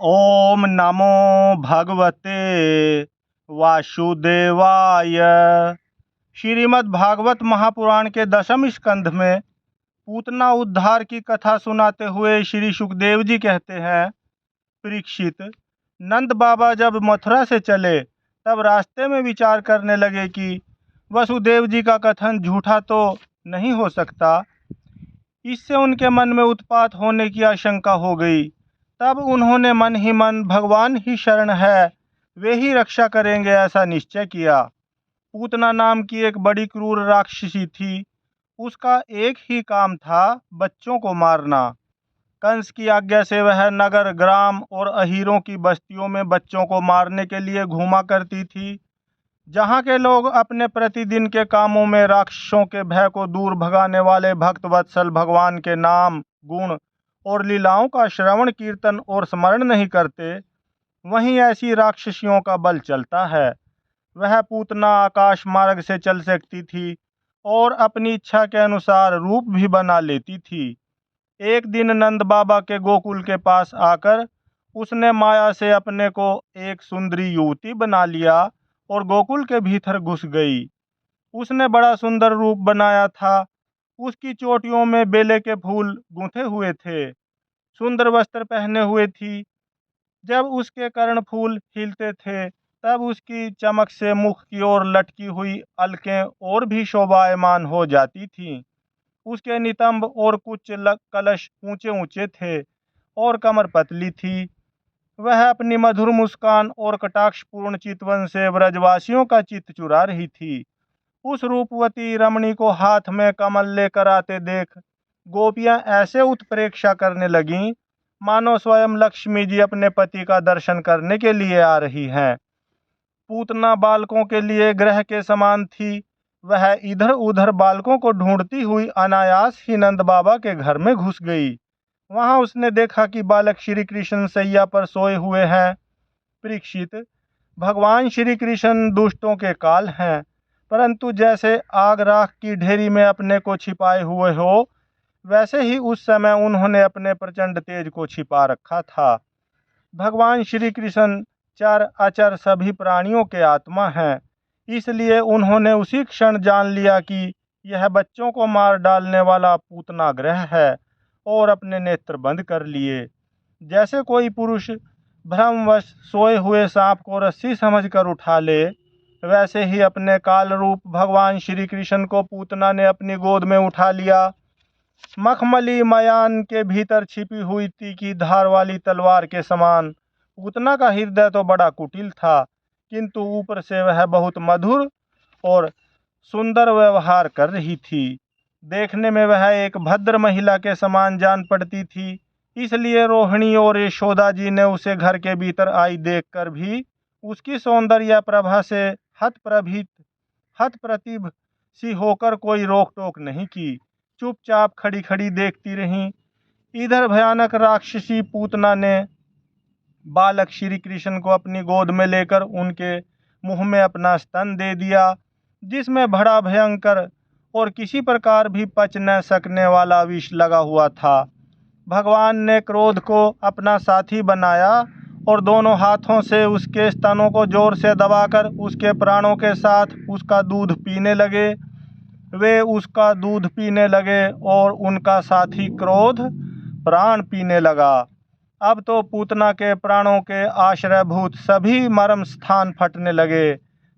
ओम नमो भगवते वासुदेवाय। श्रीमद् भागवत महापुराण के दशम स्कंध में पूतना उद्धार की कथा सुनाते हुए श्री सुखदेव जी कहते हैं, परीक्षित, नंद बाबा जब मथुरा से चले तब रास्ते में विचार करने लगे कि वसुदेव जी का कथन झूठा तो नहीं हो सकता। इससे उनके मन में उत्पात होने की आशंका हो गई। तब उन्होंने मन ही मन भगवान ही शरण है, वे ही रक्षा करेंगे, ऐसा निश्चय किया। पूतना नाम की एक बड़ी क्रूर राक्षसी थी। उसका एक ही काम था, बच्चों को मारना। कंस की आज्ञा से वह नगर, ग्राम और अहीरों की बस्तियों में बच्चों को मारने के लिए घूमा करती थी। जहाँ के लोग अपने प्रतिदिन के कामों में राक्षसों के भय को दूर भगाने वाले भक्त वत्सल भगवान के नाम, गुण और लीलाओं का श्रवण, कीर्तन और स्मरण नहीं करते, वहीं ऐसी राक्षसियों का बल चलता है। वह पूतना आकाश मार्ग से चल सकती थी और अपनी इच्छा के अनुसार रूप भी बना लेती थी। एक दिन नंद बाबा के गोकुल के पास आकर उसने माया से अपने को एक सुंदरी युवती बना लिया और गोकुल के भीतर घुस गई। उसने बड़ा सुंदर रूप बनाया था। उसकी चोटियों में बेले के फूल गूंथे हुए थे, सुंदर वस्त्र पहने हुए थी। जब उसके कर्णफूल हिलते थे तब उसकी चमक से मुख की ओर लटकी हुई अलकें और भी शोभायमान हो जाती थीं। उसके नितंब और कुछ कलश ऊंचे ऊंचे थे और कमर पतली थी। वह अपनी मधुर मुस्कान और कटाक्षपूर्ण चितवन से ब्रजवासियों का चित्त चुरा रही थी। उस रूपवती रमणी को हाथ में कमल लेकर आते देख गोपियां ऐसे उत्प्रेक्षा करने लगीं मानो स्वयं लक्ष्मी जी अपने पति का दर्शन करने के लिए आ रही हैं। पूतना बालकों के लिए ग्रह के समान थी। वह इधर उधर बालकों को ढूंढती हुई अनायास ही नंद बाबा के घर में घुस गई। वहां उसने देखा कि बालक श्री कृष्ण सैया पर सोए हुए हैं। परीक्षित, भगवान श्री कृष्ण दुष्टों के काल हैं, परंतु जैसे आग राख की ढेरी में अपने को छिपाए हुए हो, वैसे ही उस समय उन्होंने अपने प्रचंड तेज को छिपा रखा था। भगवान श्री कृष्ण चर अचर सभी प्राणियों के आत्मा हैं, इसलिए उन्होंने उसी क्षण जान लिया कि यह बच्चों को मार डालने वाला पूतना ग्रह है और अपने नेत्र बंद कर लिए। जैसे कोई पुरुष भ्रमवश सोए हुए सांप को रस्सी समझकर उठा ले, वैसे ही अपने काल रूप भगवान श्री कृष्ण को पूतना ने अपनी गोद में उठा लिया। मखमली मयान के भीतर छिपी हुई तीखी धार वाली तलवार के समान पूतना का हृदय तो बड़ा कुटिल था, किंतु ऊपर से वह बहुत मधुर और सुंदर व्यवहार कर रही थी। देखने में वह एक भद्र महिला के समान जान पड़ती थी, इसलिए रोहिणी और यशोदा जी ने उसे घर के भीतर आई देखकर भी उसकी सौंदर्य प्रभा से हत प्रतिभ सी होकर कोई रोक टोक नहीं की, चुपचाप खड़ी खड़ी देखती रहीं। इधर भयानक राक्षसी पूतना ने बालक श्री कृष्ण को अपनी गोद में लेकर उनके मुंह में अपना स्तन दे दिया, जिसमें बड़ा भयंकर और किसी प्रकार भी पच न सकने वाला विष लगा हुआ था। भगवान ने क्रोध को अपना साथी बनाया और दोनों हाथों से उसके स्तनों को जोर से दबाकर उसके प्राणों के साथ उसका दूध पीने लगे। वे उसका दूध पीने लगे और उनका साथी क्रोध प्राण पीने लगा। अब तो पूतना के प्राणों के आश्रयभूत सभी मर्म स्थान फटने लगे।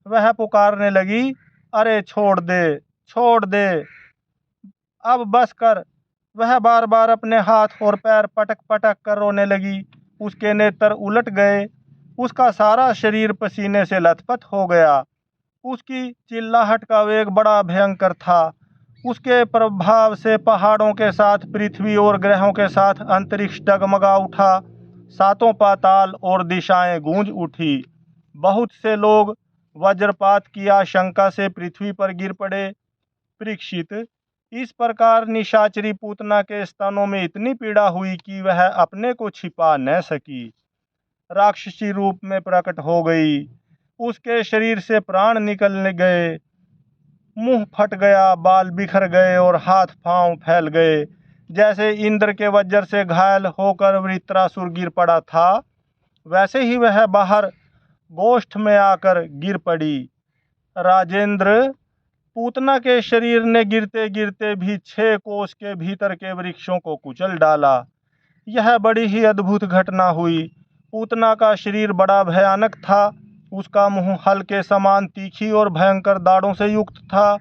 वह पुकारने लगी, अरे छोड़ दे, छोड़ दे, अब बस कर। वह बार बार अपने हाथ और पैर पटक पटक कर रोने लगी। उसके नेत्र उलट गए, उसका सारा शरीर पसीने से लथपथ हो गया। उसकी चिल्लाहट का वेग बड़ा भयंकर था। उसके प्रभाव से पहाड़ों के साथ पृथ्वी और ग्रहों के साथ अंतरिक्ष डगमगा उठा। सातों पाताल और दिशाएं गूंज उठी। बहुत से लोग वज्रपात की आशंका से पृथ्वी पर गिर पड़े। परीक्षित, इस प्रकार निशाचरी पूतना के स्तनों में इतनी पीड़ा हुई कि वह अपने को छिपा न सकी। राक्षसी रूप में प्रकट हो गई। उसके शरीर से प्राण निकलने गए, मुंह फट गया, बाल बिखर गए और हाथ पांव फैल गए। जैसे इंद्र के वज्र से घायल होकर वृत्रासुर गिर पड़ा था, वैसे ही वह बाहर गोष्ठ में आकर गिर पड़ी। राजेंद्र, पूतना के शरीर ने गिरते गिरते भी 6 कोस के भीतर के वृक्षों को कुचल डाला। यह बड़ी ही अद्भुत घटना हुई। पूतना का शरीर बड़ा भयानक था। उसका मुंह हल के समान तीखी और भयंकर दाढ़ों से युक्त था।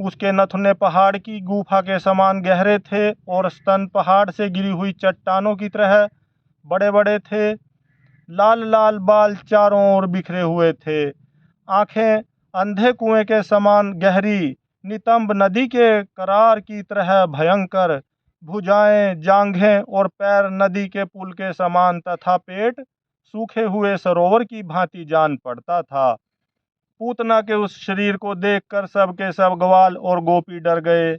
उसके नथुने पहाड़ की गुफा के समान गहरे थे और स्तन पहाड़ से गिरी हुई चट्टानों की तरह बड़े बड़े थे। लाल लाल बाल चारों ओर बिखरे हुए थे। आंखें अंधे कुएं के समान गहरी, नितंब नदी के करार की तरह भयंकर। भुजाएं, जांघें और पैर नदी के पुल के समान तथा पेट सूखे हुए सरोवर की भांति जान पड़ता था। पूतना के उस शरीर को देखकर सब के सब ग्वाल और गोपी डर गए।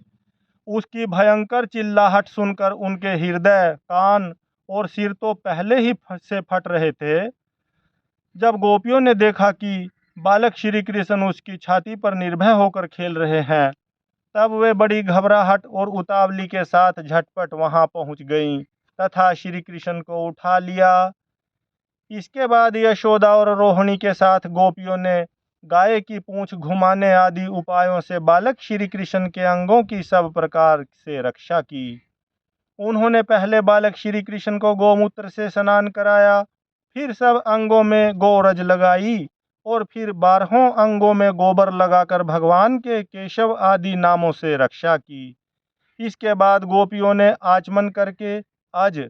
उसकी भयंकर चिल्लाहट सुनकर उनके हृदय, कान और सिर तो पहले ही से फट रहे थे। जब गोपियों ने देखा कि बालक श्री कृष्ण उसकी छाती पर निर्भय होकर खेल रहे हैं, तब वे बड़ी घबराहट और उतावली के साथ झटपट वहां पहुंच गईं तथा श्री कृष्ण को उठा लिया। इसके बाद यशोदा और रोहिणी के साथ गोपियों ने गाय की पूंछ घुमाने आदि उपायों से बालक श्री कृष्ण के अंगों की सब प्रकार से रक्षा की। उन्होंने पहले बालक श्री कृष्ण को गोमूत्र से स्नान कराया, फिर सब अंगों में गोरज लगाई और फिर 12 अंगों में गोबर लगाकर भगवान के केशव आदि नामों से रक्षा की। इसके बाद गोपियों ने आचमन करके अज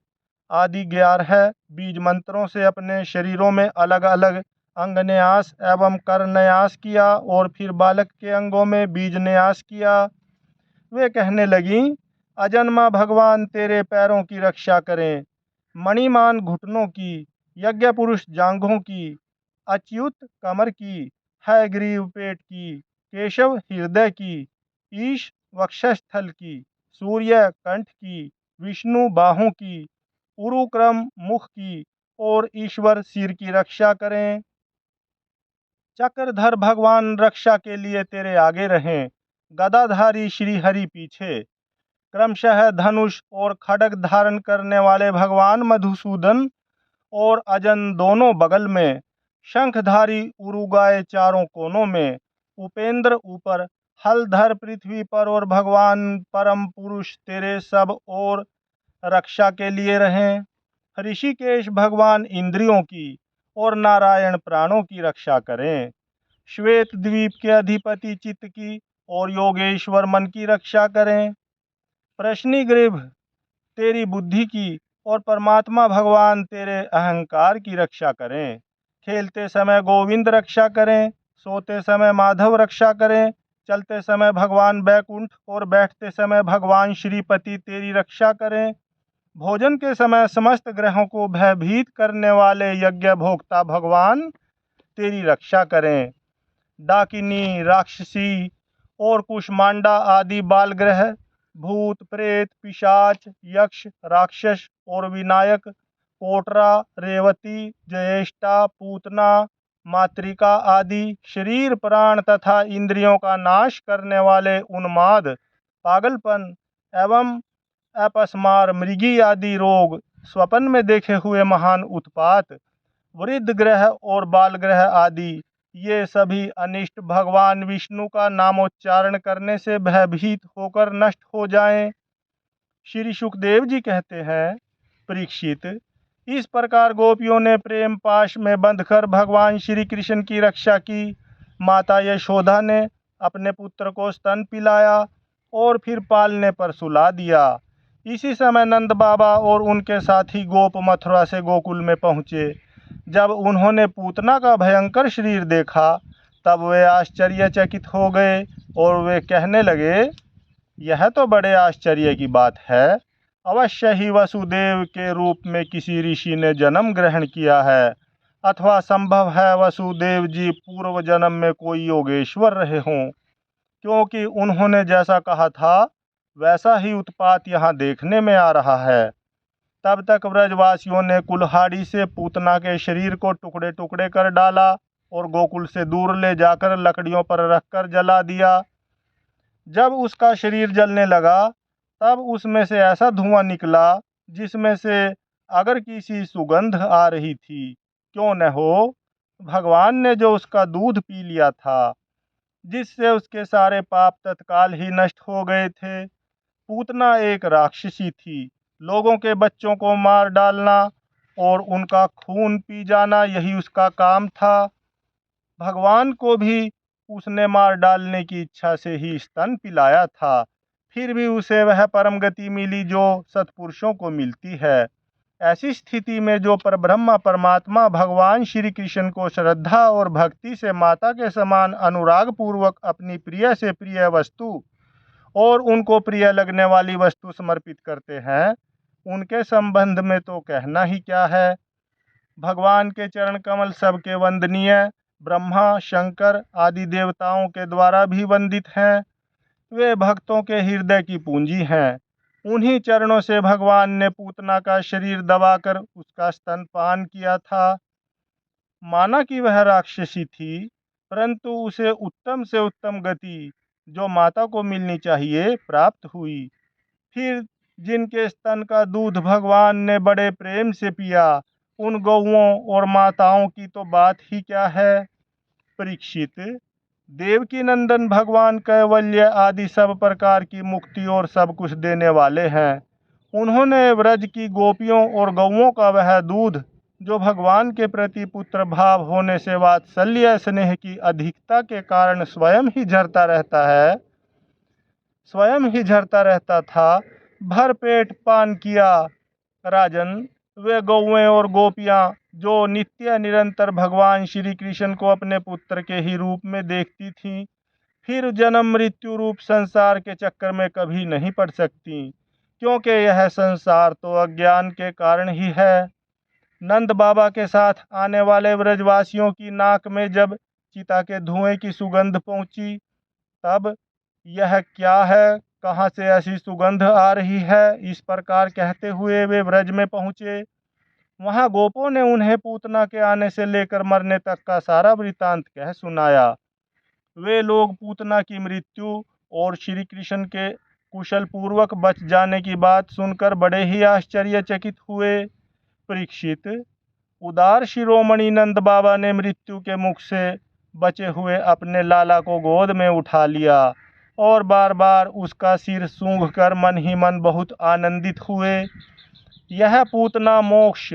आदि 11 बीज मंत्रों से अपने शरीरों में अलग अलग अंगन्यास एवं करन्यास किया और फिर बालक के अंगों में बीज न्यास किया। वे कहने लगीं, अजन्मा भगवान तेरे पैरों की रक्षा करें, मणिमान घुटनों की, यज्ञ पुरुष जांघों की, अच्युत कमर की, हयग्रीव पेट की, केशव हृदय की, ईश वक्षस्थल की, सूर्य कंठ की, विष्णु बाहों की, उरुक्रम मुख की और ईश्वर सिर की रक्षा करें। चक्रधर भगवान रक्षा के लिए तेरे आगे रहें, गदाधारी श्री हरि पीछे। क्रमशः धनुष और खड्ग धारण करने वाले भगवान मधुसूदन और अजन दोनों बगल में, शंखधारी उरुगाय चारों कोनों में, उपेंद्र ऊपर, हलधर पृथ्वी पर और भगवान परम पुरुष तेरे सब और रक्षा के लिए रहें। ऋषिकेश भगवान इंद्रियों की और नारायण प्राणों की रक्षा करें। श्वेत द्वीप के अधिपति चित्त की और योगेश्वर मन की रक्षा करें। प्रश्निगृभ तेरी बुद्धि की और परमात्मा भगवान तेरे अहंकार की रक्षा करें। खेलते समय गोविंद रक्षा करें, सोते समय माधव रक्षा करें, चलते समय भगवान बैकुंठ और बैठते समय भगवान श्रीपति तेरी रक्षा करें। भोजन के समय समस्त ग्रहों को भयभीत करने वाले यज्ञ भोक्ता भगवान तेरी रक्षा करें। डाकिनी, राक्षसी और कुष्मांडा आदि बाल ग्रह, भूत प्रेत, पिशाच, यक्ष, राक्षस और विनायक, कोटरा, रेवती, ज्येष्ठा, पूतना, मातृका आदि शरीर, प्राण तथा इंद्रियों का नाश करने वाले उन्माद, पागलपन एवं अपस्मार, मृगी आदि रोग, स्वप्न में देखे हुए महान उत्पात, वृद्ध ग्रह और बाल ग्रह आदि, ये सभी अनिष्ट भगवान विष्णु का नामोच्चारण करने से भयभीत होकर नष्ट हो जाएं। श्री सुखदेव जी कहते हैं, परीक्षित, इस प्रकार गोपियों ने प्रेम पाश में बंधकर भगवान श्री कृष्ण की रक्षा की। माता यशोदा ने अपने पुत्र को स्तन पिलाया और फिर पालने पर सुला दिया। इसी समय नंद बाबा और उनके साथी गोप मथुरा से गोकुल में पहुँचे। जब उन्होंने पूतना का भयंकर शरीर देखा, तब वे आश्चर्यचकित हो गए और वे कहने लगे, यह तो बड़े आश्चर्य की बात है। अवश्य ही वसुदेव के रूप में किसी ऋषि ने जन्म ग्रहण किया है, अथवा संभव है वसुदेव जी पूर्व जन्म में कोई योगेश्वर रहे हों, क्योंकि उन्होंने जैसा कहा था वैसा ही उत्पात यहाँ देखने में आ रहा है। तब तक व्रजवासियों ने कुल्हाड़ी से पूतना के शरीर को टुकड़े टुकड़े कर डाला और गोकुल से दूर ले जाकर लकड़ियों पर रखकर जला दिया। जब उसका शरीर जलने लगा, तब उसमें से ऐसा धुआं निकला जिसमें से अगर किसी सुगंध आ रही थी। क्यों न हो, भगवान ने जो उसका दूध पी लिया था, जिससे उसके सारे पाप तत्काल ही नष्ट हो गए थे। पूतना एक राक्षसी थी। लोगों के बच्चों को मार डालना और उनका खून पी जाना, यही उसका काम था। भगवान को भी उसने मार डालने की इच्छा से ही स्तन पिलाया था। फिर भी उसे वह परम गति मिली जो सत्पुरुषों को मिलती है। ऐसी स्थिति में जो परब्रह्म परमात्मा भगवान श्री कृष्ण को श्रद्धा और भक्ति से माता के समान अनुराग पूर्वक अपनी प्रिय से प्रिय वस्तु और उनको प्रिय लगने वाली वस्तु समर्पित करते हैं, उनके संबंध में तो कहना ही क्या है। भगवान के चरण कमल सबके वंदनीय, ब्रह्मा शंकर आदि देवताओं के द्वारा भी वंदित हैं। वे भक्तों के हृदय की पूंजी हैं। उन्हीं चरणों से भगवान ने पूतना का शरीर दबाकर उसका स्तनपान किया था। माना कि वह राक्षसी थी, परंतु उसे उत्तम से उत्तम गति जो माता को मिलनी चाहिए प्राप्त हुई। फिर जिनके स्तन का दूध भगवान ने बड़े प्रेम से पिया, उन गौओं और माताओं की तो बात ही क्या है। परीक्षित, देवकी नंदन भगवान कैवल्य आदि सब प्रकार की मुक्ति और सब कुछ देने वाले हैं। उन्होंने व्रज की गोपियों और गौओं का वह दूध जो भगवान के प्रति पुत्र भाव होने से वात्सल्य स्नेह की अधिकता के कारण स्वयं ही झरता रहता था, भर पेट पान किया। राजन, वे गौएं और गोपियां जो नित्य निरंतर भगवान श्री कृष्ण को अपने पुत्र के ही रूप में देखती थीं, फिर जन्म मृत्यु रूप संसार के चक्कर में कभी नहीं पड़ सकती, क्योंकि यह संसार तो अज्ञान के कारण ही है। नंद बाबा के साथ आने वाले व्रजवासियों की नाक में जब चिता के धुएं की सुगंध पहुंची, तब यह क्या है, कहाँ से ऐसी सुगंध आ रही है, इस प्रकार कहते हुए वे व्रज में पहुँचे। वहाँ गोपों ने उन्हें पूतना के आने से लेकर मरने तक का सारा वृतांत कह सुनाया। वे लोग पूतना की मृत्यु और श्री कृष्ण के कुशल पूर्वक बच जाने की बात सुनकर बड़े ही आश्चर्यचकित हुए। परीक्षित, उदार शिरोमणि नंद बाबा ने मृत्यु के मुख से बचे हुए अपने लाला को गोद में उठा लिया और बार बार उसका सिर सूंघकर मन ही मन बहुत आनंदित हुए। यह पूतना मोक्ष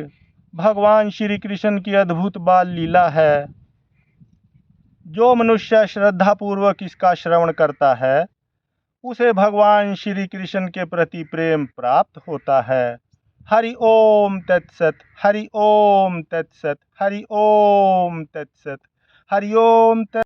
भगवान श्री कृष्ण की अद्भुत बाल लीला है। जो मनुष्य श्रद्धापूर्वक इसका श्रवण करता है, उसे भगवान श्री कृष्ण के प्रति प्रेम प्राप्त होता है। हरि ओम तत्सत, हरि ओम तत्सत, हरि ओम तत्सत, हरि ओम तत्सत।